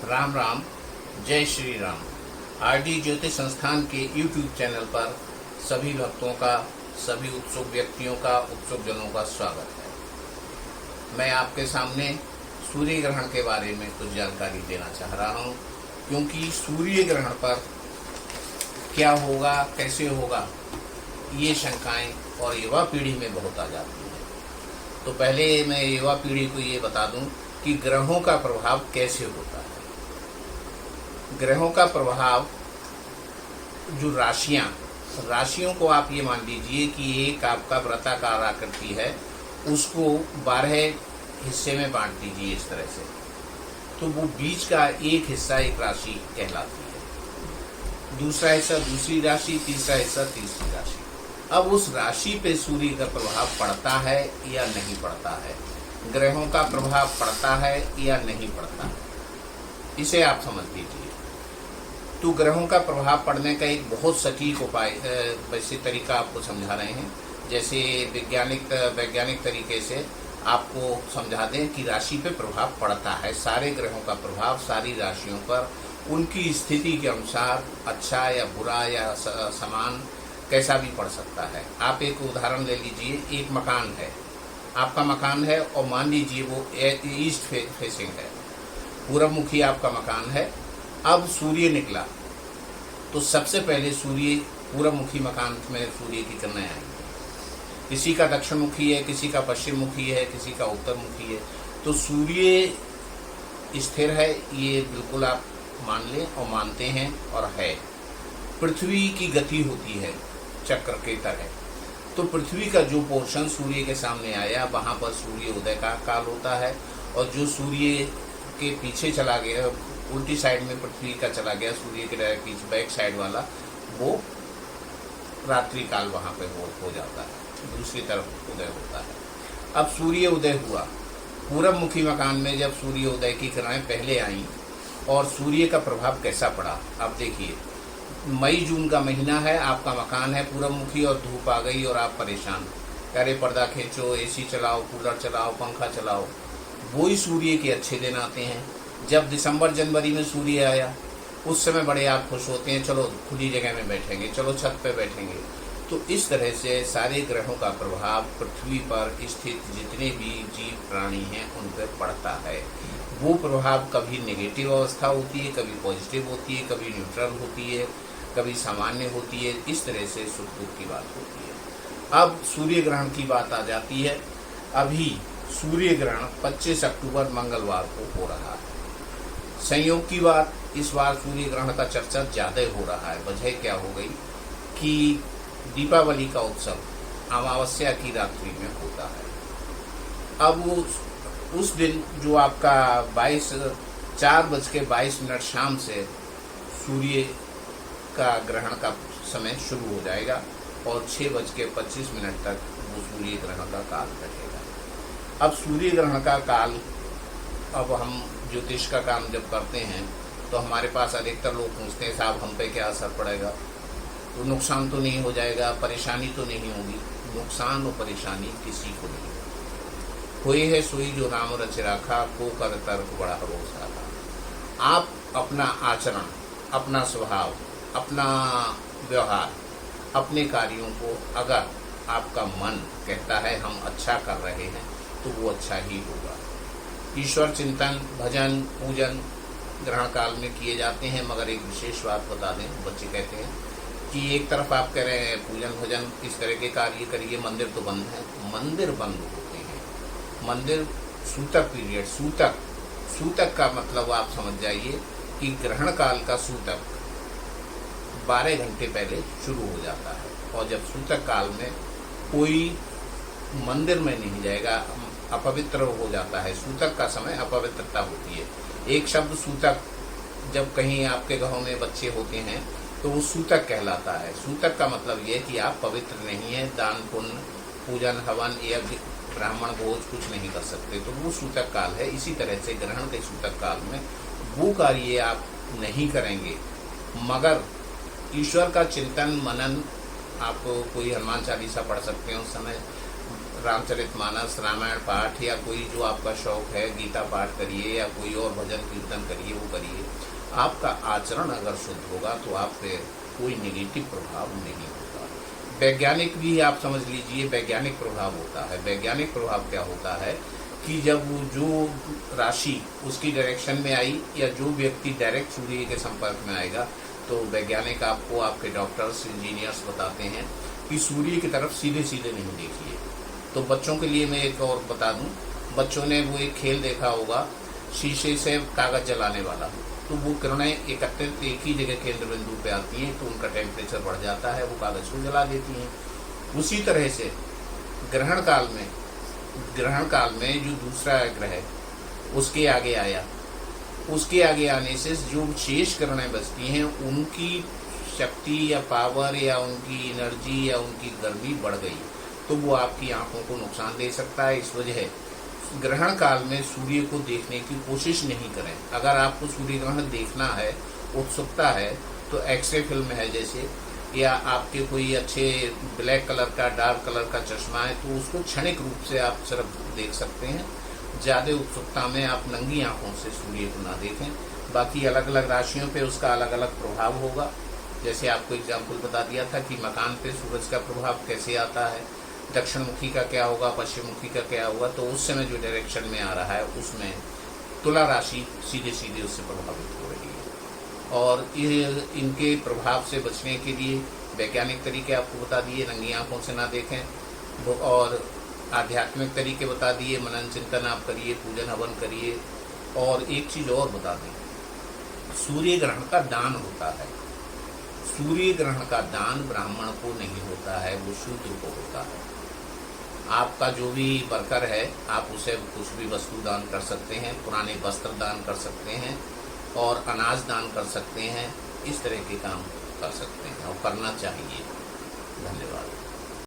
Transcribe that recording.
राम राम, जय श्री राम। आरडी ज्योतिष संस्थान के यूट्यूब चैनल पर सभी भक्तों का, सभी उत्सुक व्यक्तियों का, उत्सुक जनों का स्वागत है। मैं आपके सामने सूर्य ग्रहण के बारे में कुछ जानकारी देना चाह रहा हूं, क्योंकि सूर्य ग्रहण पर क्या होगा, कैसे होगा, ये शंकाएं और युवा पीढ़ी में बहुत आ जाती हैं। तो पहले मैं युवा पीढ़ी को ये बता दूं कि ग्रहों का प्रभाव कैसे होता है। ग्रहों का प्रभाव, जो राशियों को आप ये मान लीजिए कि एक आपका वृत्ताकार आकृति है, उसको 12 हिस्से में बांट दीजिए इस तरह से, तो वो बीच का एक हिस्सा एक राशि कहलाती है, दूसरा हिस्सा दूसरी राशि, तीसरा हिस्सा तीसरी राशि। अब उस राशि पे सूर्य का प्रभाव पड़ता है या नहीं पड़ता है, ग्रहों का प्रभाव पड़ता है या नहीं पड़ता है, इसे आप समझ लीजिए। तो ग्रहों का प्रभाव पड़ने का एक बहुत सटीक उपाय, वैसे तरीका आपको समझा रहे हैं। जैसे वैज्ञानिक तरीके से आपको समझा दें कि राशि पे प्रभाव पड़ता है, सारे ग्रहों का प्रभाव सारी राशियों पर उनकी स्थिति के अनुसार अच्छा या बुरा या समान कैसा भी पड़ सकता है। आप एक उदाहरण ले लीजिए, एक मकान है, आपका मकान है और मान लीजिए वो ईस्ट फेसिंग है, पूरब मुखी आपका मकान है। अब सूर्य निकला तो सबसे पहले सूर्य पूरब मुखी मकान में सूर्य की किरणें आएंगी। किसी का दक्षिण मुखी है, किसी का पश्चिम मुखी है, किसी का उत्तर मुखी है, तो सूर्य स्थिर है, ये बिल्कुल आप मान लें और मानते हैं और है। पृथ्वी की गति होती है चक्र के तरह, तो पृथ्वी का जो पोर्शन सूर्य के सामने आया, वहाँ पर सूर्य उदय का काल होता है, और जो सूर्य के पीछे चला गया, उल्टी साइड में पृथ्वी का चला गया, सूर्य के पीछे बैक साइड वाला, वो रात्रि काल वहाँ पे हो जाता है, दूसरी तरफ उदय होता है। अब सूर्य उदय हुआ, पूरब मुखी मकान में जब सूर्य उदय की किरणें पहले आई और सूर्य का प्रभाव कैसा पड़ा, अब देखिए। मई जून का महीना है, आपका मकान है पूरब मुखी और धूप आ गई और आप परेशान, अरे पर्दा खींचो, एसी चलाओ, कूलर चलाओ, पंखा चलाओ। वही सूर्य के अच्छे दिन आते हैं। जब दिसंबर जनवरी में सूर्य आया, उस समय बड़े आप खुश होते हैं, चलो खुली जगह में बैठेंगे, चलो छत पे बैठेंगे। तो इस तरह से सारे ग्रहों का प्रभाव पृथ्वी पर स्थित जितने भी जीव प्राणी हैं उन पर पड़ता है। वो प्रभाव कभी नेगेटिव अवस्था होती है, कभी पॉजिटिव होती है, कभी न्यूट्रल होती है, कभी सामान्य होती है। इस तरह से सुख दुख की बात होती है। अब सूर्य ग्रहण की बात आ जाती है। अभी सूर्य ग्रहण 25 अक्टूबर मंगलवार को हो रहा है। संयोग की बात, इस बार सूर्य ग्रहण का चर्चा ज़्यादा हो रहा है। वजह क्या हो गई कि दीपावली का उत्सव अमावस्या की रात्रि में होता है। अब उस दिन जो आपका 4:22 शाम से सूर्य का ग्रहण का समय शुरू हो जाएगा और 6:25 तक वो सूर्य ग्रहण का काल रहेगा। अब सूर्य ग्रहण का काल, अब हम ज्योतिष का काम जब करते हैं तो हमारे पास अधिकतर लोग पूछते हैं, साहब हम पे क्या असर पड़ेगा, तो नुकसान तो नहीं हो जाएगा, परेशानी तो नहीं होगी। नुकसान और परेशानी किसी को नहीं होगी। कोई है सोई जो नाम रच राखा, को कर तर्क बड़ा भरोसा था। आप अपना आचरण, अपना स्वभाव, अपना व्यवहार, अपने कार्यों को अगर आपका मन कहता है हम अच्छा कर रहे हैं तो वो अच्छा ही होगा। ईश्वर चिंतन, भजन, पूजन ग्रहण काल में किए जाते हैं, मगर एक विशेष बात बता दें, बच्चे कहते हैं कि एक तरफ आप कह रहे हैं पूजन भजन इस तरह के कार्य करिए, मंदिर तो बंद है। मंदिर बंद होते हैं, मंदिर सूतक पीरियड, सूतक का मतलब आप समझ जाइए कि ग्रहण काल का सूतक 12 घंटे पहले शुरू हो जाता है, और जब सूतक काल में कोई मंदिर में नहीं जाएगा, अपवित्र हो जाता है। सूतक का समय अपवित्रता होती है। एक शब्द सूतक, जब कहीं आपके घरों में बच्चे होते हैं तो वो सूतक कहलाता है। सूतक का मतलब ये कि आप पवित्र नहीं है, दान पुण्य, पूजन हवन या ब्राह्मण भोज कुछ नहीं कर सकते, तो वो सूतक काल है। इसी तरह से ग्रहण के सूतक काल में वो कार्य आप नहीं करेंगे, मगर ईश्वर का चिंतन मनन, आप कोई हनुमान चालीसा पढ़ सकते हैं उस समय, रामचरितमानस, रामायण पाठ या कोई जो आपका शौक है, गीता पाठ करिए या कोई और भजन कीर्तन करिए, वो करिए। आपका आचरण अगर शुद्ध होगा तो आप पे कोई नेगेटिव प्रभाव नहीं होगा। वैज्ञानिक भी आप समझ लीजिए, वैज्ञानिक प्रभाव होता है। वैज्ञानिक प्रभाव क्या होता है कि जब जो राशि उसकी डायरेक्शन में आई या जो व्यक्ति डायरेक्ट सूर्य के संपर्क में आएगा, तो वैज्ञानिक आपको, आपके डॉक्टर्स, इंजीनियर्स बताते हैं कि सूर्य की तरफ सीधे सीधे नहीं देखिए। तो बच्चों के लिए मैं एक और बता दूं, बच्चों ने वो एक खेल देखा होगा, शीशे से कागज जलाने वाला। तो वो किरणें एकत्रित एक ही जगह केंद्र बिंदु पे आती हैं, तो उनका टेम्परेचर बढ़ जाता है, वो कागज को जला देती हैं। उसी तरह से ग्रहण काल में जो दूसरा ग्रह उसके आगे आया, उसके आगे आने से जो शेष किरणें बचती हैं उनकी शक्ति या पावर या उनकी एनर्जी या उनकी गर्मी बढ़ गई, तो वो आपकी आंखों को नुकसान दे सकता है। इस वजह ग्रहण काल में सूर्य को देखने की कोशिश नहीं करें। अगर आपको सूर्य ग्रहण देखना है, उत्सुकता है, तो एक्सरे फिल्म है जैसे, या आपके कोई अच्छे ब्लैक कलर का, डार्क कलर का चश्मा है, तो उसको क्षणिक रूप से आप सिर्फ देख सकते हैं। ज़्यादा उत्सुकता में आप नंगी आंखों से सूर्य को ना देखें। बाकी अलग अलग राशियों पे उसका अलग अलग प्रभाव होगा। जैसे आपको एग्जाम्पल बता दिया था कि मकान पे सूरज का प्रभाव कैसे आता है, दक्षिण मुखी का क्या होगा, पश्चिम मुखी का क्या होगा। तो उस समय जो डायरेक्शन में आ रहा है उसमें तुला राशि सीधे सीधे उससे प्रभावित हो रही है। और इनके प्रभाव से बचने के लिए वैज्ञानिक तरीके आपको बता दिए, नंगी आंखों से ना देखें। और आध्यात्मिक तरीके बता दिए, मनन चिंतन आप करिए, पूजन हवन करिए। और एक चीज़ और बता दें, सूर्य ग्रहण का दान होता है। सूर्य ग्रहण का दान ब्राह्मण को नहीं होता है, वो शूद्र को होता है। आपका जो भी वर्कर है, आप उसे कुछ भी वस्तु दान कर सकते हैं, पुराने वस्त्र दान कर सकते हैं और अनाज दान कर सकते हैं। इस तरह के काम कर सकते हैं और करना चाहिए। धन्यवाद।